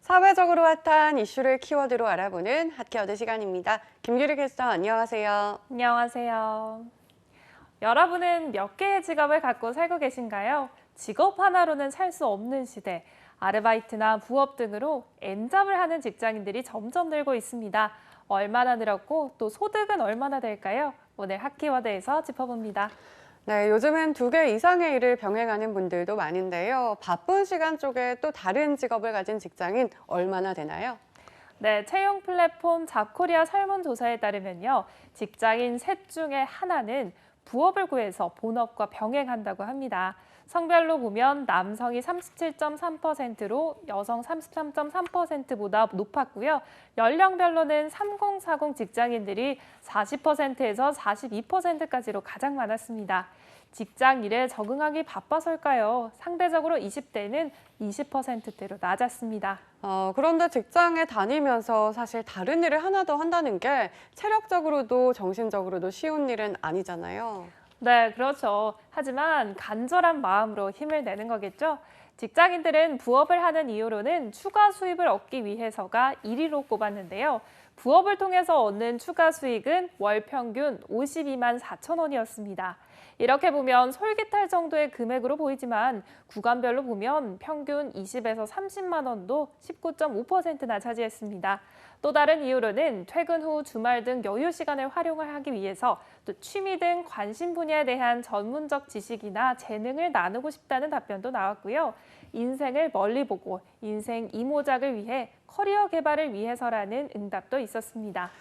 사회적으로 핫한 이슈를 키워드로 알아보는 핫키워드 시간입니다. 김규리 캐스터 안녕하세요. 안녕하세요. 여러분은 몇 개의 직업을 갖고 살고 계신가요? 직업 하나로는 살 수 없는 시대, 아르바이트나 부업 등으로 N잡을 하는 직장인들이 점점 늘고 있습니다. 얼마나 늘었고 또 소득은 얼마나 될까요? 오늘 핫키워드에서 짚어봅니다. 네, 요즘은 2개 이상의 일을 병행하는 분들도 많은데요. 바쁜 시간 쪽에 또 다른 직업을 가진 직장인 얼마나 되나요? 네, 채용 플랫폼 잡코리아 설문조사에 따르면요. 직장인 셋 중에 하나는 부업을 구해서 본업과 병행한다고 합니다. 성별로 보면 남성이 37.3%로 여성 33.3%보다 높았고요. 연령별로는 3040 직장인들이 40%에서 42%까지로 가장 많았습니다. 직장 일에 적응하기 바빠서일까요? 상대적으로 20대는 20%대로 낮았습니다. 그런데 직장에 다니면서 사실 다른 일을 하나 더 한다는 게 체력적으로도 정신적으로도 쉬운 일은 아니잖아요. 네, 그렇죠. 하지만 간절한 마음으로 힘을 내는 거겠죠. 직장인들은 부업을 하는 이유로는 추가 수입을 얻기 위해서가 1위로 꼽았는데요. 부업을 통해서 얻는 추가 수익은 월 평균 52만 4천 원이었습니다. 이렇게 보면 솔깃할 정도의 금액으로 보이지만 구간별로 보면 평균 20에서 30만 원도 19.5%나 차지했습니다. 또 다른 이유로는 퇴근 후 주말 등 여유 시간을 활용을 하기 위해서 또 취미 등 관심 분야에 대한 전문적 지식이나 재능을 나누고 싶다는 답변도 나왔고요. 인생을 멀리 보고 인생 이모작을 위해 커리어 개발을 위해서라는 응답도 있었습니다.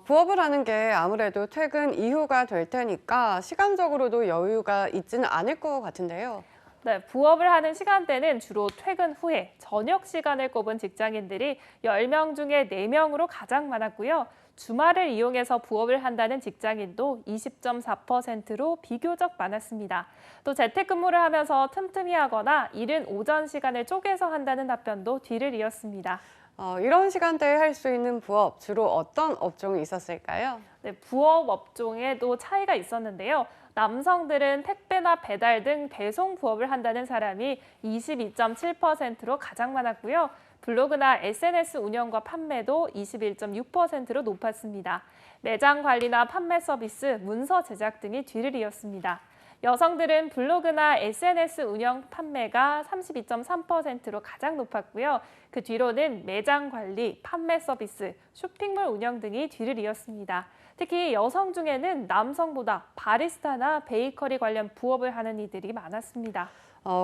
부업을 하는 게 아무래도 퇴근 이후가 될 테니까 시간적으로도 여유가 있지는 않을 것 같은데요. 네, 부업을 하는 시간대는 주로 퇴근 후에 저녁 시간을 꼽은 직장인들이 10명 중에 4명으로 가장 많았고요. 주말을 이용해서 부업을 한다는 직장인도 20.4%로 비교적 많았습니다. 또 재택근무를 하면서 틈틈이 하거나 이른 오전 시간을 쪼개서 한다는 답변도 뒤를 이었습니다. 이런 시간대에 할 수 있는 부업, 주로 어떤 업종이 있었을까요? 네, 부업 업종에도 차이가 있었는데요. 남성들은 택배나 배달 등 배송 부업을 한다는 사람이 22.7%로 가장 많았고요. 블로그나 SNS 운영과 판매도 21.6%로 높았습니다. 매장 관리나 판매 서비스, 문서 제작 등이 뒤를 이었습니다. 여성들은 블로그나 SNS 운영 판매가 32.3%로 가장 높았고요. 그 뒤로는 매장 관리, 판매 서비스, 쇼핑몰 운영 등이 뒤를 이었습니다. 특히 여성 중에는 남성보다 바리스타나 베이커리 관련 부업을 하는 이들이 많았습니다.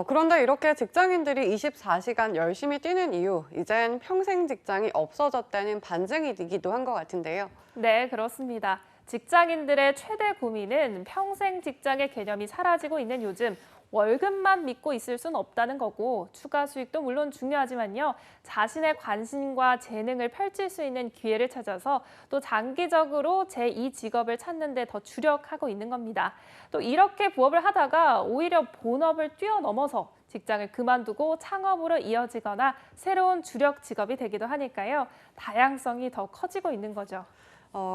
그런데 이렇게 직장인들이 24시간 열심히 뛰는 이유, 이젠 평생 직장이 없어졌다는 반증이기도 한 것 같은데요. 네, 그렇습니다. 직장인들의 최대 고민은 평생 직장의 개념이 사라지고 있는 요즘 월급만 믿고 있을 순 없다는 거고 추가 수익도 물론 중요하지만요. 자신의 관심과 재능을 펼칠 수 있는 기회를 찾아서 또 장기적으로 제2 직업을 찾는 데 더 주력하고 있는 겁니다. 또 이렇게 부업을 하다가 오히려 본업을 뛰어넘어서 직장을 그만두고 창업으로 이어지거나 새로운 주력 직업이 되기도 하니까요. 다양성이 더 커지고 있는 거죠.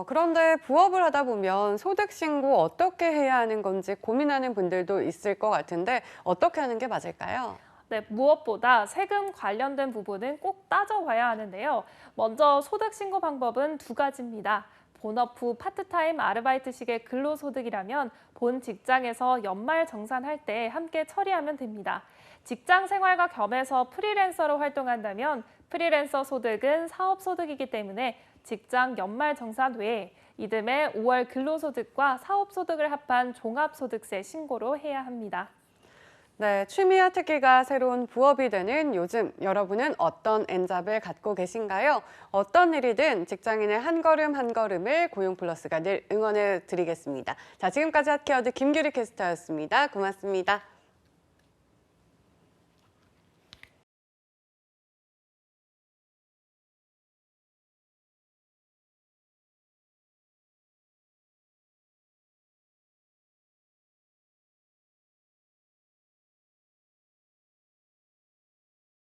그런데 부업을 하다 보면 소득 신고 어떻게 해야 하는 건지 고민하는 분들도 있을 것 같은데 어떻게 하는 게 맞을까요? 네, 무엇보다 세금 관련된 부분은 꼭 따져봐야 하는데요. 먼저 소득 신고 방법은 두 가지입니다. 본업 후 파트타임 아르바이트식의 근로소득이라면 본 직장에서 연말 정산할 때 함께 처리하면 됩니다. 직장 생활과 겸해서 프리랜서로 활동한다면 프리랜서 소득은 사업소득이기 때문에 직장 연말 정산 외에 이듬해 5월 근로소득과 사업소득을 합한 종합소득세 신고로 해야 합니다. 네, 취미와 특기가 새로운 부업이 되는 요즘 여러분은 어떤 N잡을 갖고 계신가요? 어떤 일이든 직장인의 한 걸음 한 걸음을 고용 플러스가 늘 응원해 드리겠습니다. 자, 지금까지 핫키워드 김규리 캐스터였습니다. 고맙습니다.